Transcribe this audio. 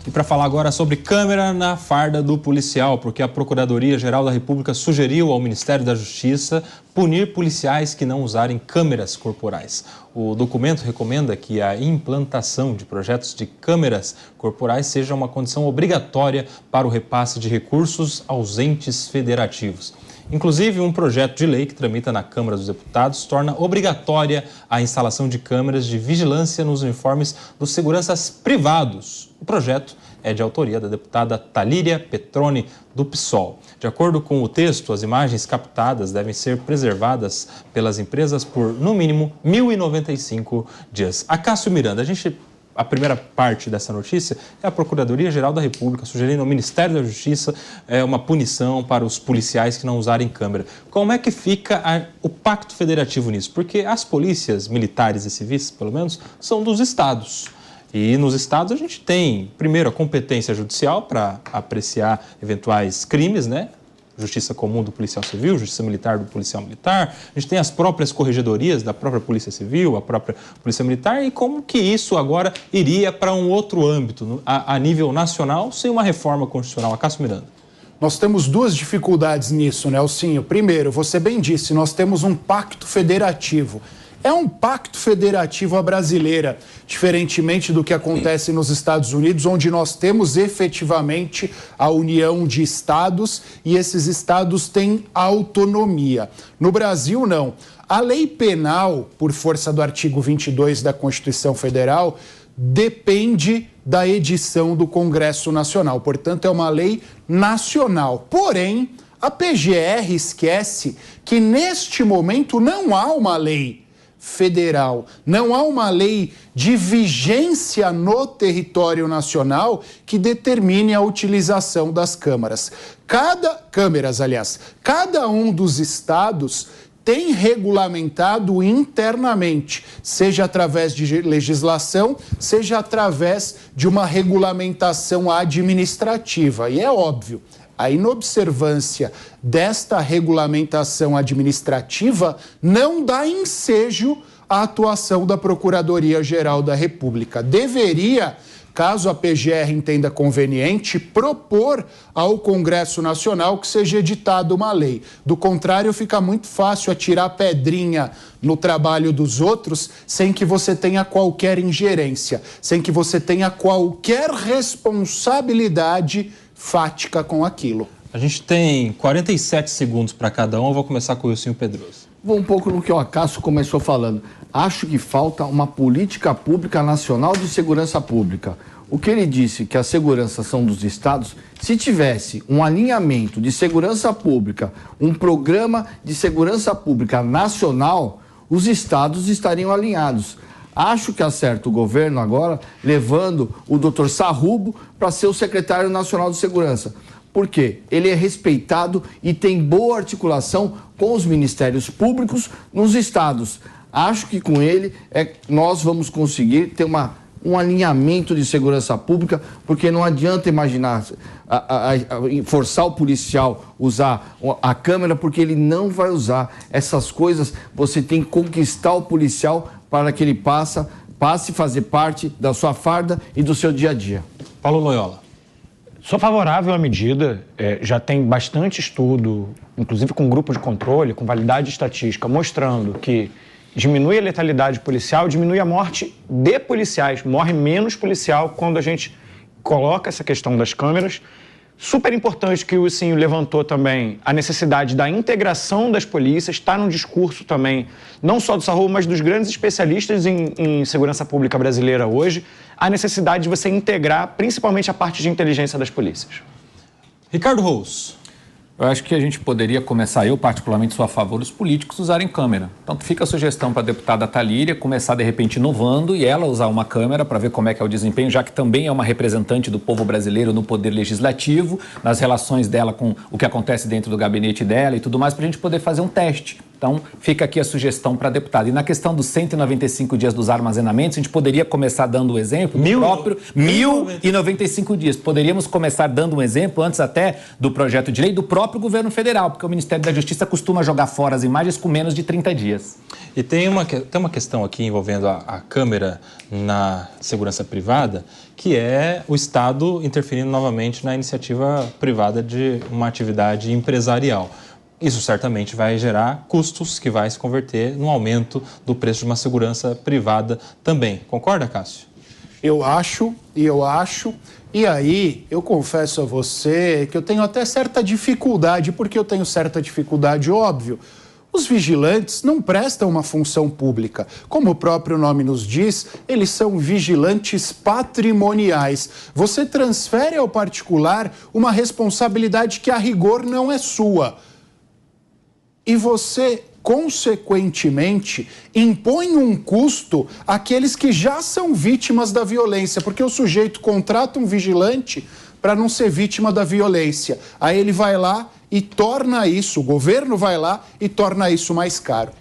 E para falar agora sobre câmera na farda do policial, porque a Procuradoria-Geral da República sugeriu ao Ministério da Justiça punir policiais que não usarem câmeras corporais. O documento recomenda que a implantação de projetos de câmeras corporais seja uma condição obrigatória para o repasse de recursos aos entes federativos. Inclusive, um projeto de lei que tramita na Câmara dos Deputados torna obrigatória a instalação de câmeras de vigilância nos uniformes dos seguranças privados. O projeto é de autoria da deputada Talíria Petroni, do PSOL. De acordo com o texto, as imagens captadas devem ser preservadas pelas empresas por, no mínimo, 1.095 dias. Acácio Miranda, a primeira parte dessa notícia é a Procuradoria-Geral da República sugerindo ao Ministério da Justiça uma punição para os policiais que não usarem câmera. Como é que fica o pacto federativo nisso? Porque as polícias militares e civis, pelo menos, são dos estados. E nos estados a gente tem, primeiro, a competência judicial para apreciar eventuais crimes, né? Justiça comum do policial civil, justiça militar do policial militar, a gente tem as próprias corregedorias da própria polícia civil, a própria polícia militar, e como que isso agora iria para um outro âmbito, a nível nacional, sem uma reforma constitucional? Acácio Miranda. Nós temos duas dificuldades nisso, Nelsinho. Primeiro, você bem disse, nós temos um pacto federativo. É um pacto federativo à brasileira, diferentemente do que acontece nos Estados Unidos, onde nós temos efetivamente a união de estados e esses estados têm autonomia. No Brasil, não. A lei penal, por força do artigo 22 da Constituição Federal, depende da edição do Congresso Nacional. Portanto, é uma lei nacional. Porém, a PGR esquece que neste momento não há uma lei federal, não há uma lei de vigência no território nacional que determine a utilização das câmeras. Cada um dos estados tem regulamentado internamente, seja através de legislação, seja através de uma regulamentação administrativa. E é óbvio, a inobservância desta regulamentação administrativa não dá ensejo à atuação da Procuradoria-Geral da República. Deveria, caso a PGR entenda conveniente, propor ao Congresso Nacional que seja editada uma lei. Do contrário, fica muito fácil atirar pedrinha no trabalho dos outros sem que você tenha qualquer ingerência, sem que você tenha qualquer responsabilidade fática com aquilo. A gente tem 47 segundos para cada um. Eu vou começar com o Wilson Pedroso. Vou um pouco no que o Acácio começou falando. Acho que falta uma política pública nacional de segurança pública. O que ele disse, que a segurança são dos estados, se tivesse um alinhamento de segurança pública, um programa de segurança pública nacional, os estados estariam alinhados. Acho que acerta o governo agora levando o Dr. Sarrubo para ser o secretário nacional de segurança. Por quê? Ele é respeitado e tem boa articulação com os ministérios públicos nos estados. Acho que com ele nós vamos conseguir ter um alinhamento de segurança pública, porque não adianta imaginar forçar o policial usar a câmera, porque ele não vai usar essas coisas. Você tem que conquistar o policial para que ele passe a fazer parte da sua farda e do seu dia a dia. Paulo Loyola. Sou favorável à medida, já tem bastante estudo, inclusive com grupo de controle, com validade estatística, mostrando que diminui a letalidade policial, diminui a morte de policiais, morre menos policial quando a gente coloca essa questão das câmeras. Super importante que o Wilson levantou também a necessidade da integração das polícias, está no discurso também, não só do Sarrubo, mas dos grandes especialistas em segurança pública brasileira hoje, a necessidade de você integrar principalmente a parte de inteligência das polícias. Ricardo Rous. Eu acho que a gente poderia começar, eu particularmente sou a favor dos políticos usarem câmera. Então fica a sugestão para a deputada Talíria começar de repente inovando e ela usar uma câmera para ver como é que é o desempenho, já que também é uma representante do povo brasileiro no poder legislativo, nas relações dela com o que acontece dentro do gabinete dela e tudo mais, para a gente poder fazer um teste. Então, fica aqui a sugestão para deputado. E na questão dos 195 dias dos armazenamentos, a gente poderia começar dando o exemplo do próprio 1.095 dias. Poderíamos começar dando um exemplo, antes até do projeto de lei, do próprio governo federal, porque o Ministério da Justiça costuma jogar fora as imagens com menos de 30 dias. E tem uma questão aqui envolvendo a câmera na segurança privada, que é o Estado interferindo novamente na iniciativa privada de uma atividade empresarial. Isso certamente vai gerar custos que vai se converter no aumento do preço de uma segurança privada também. Concorda, Cássio? Eu acho. E aí, eu confesso a você que eu tenho até certa dificuldade. Por que eu tenho certa dificuldade? Óbvio. Os vigilantes não prestam uma função pública. Como o próprio nome nos diz, eles são vigilantes patrimoniais. Você transfere ao particular uma responsabilidade que, a rigor, não é sua. E você, consequentemente, impõe um custo àqueles que já são vítimas da violência, porque o sujeito contrata um vigilante para não ser vítima da violência. Aí ele vai lá e torna isso, o governo vai lá e torna isso mais caro.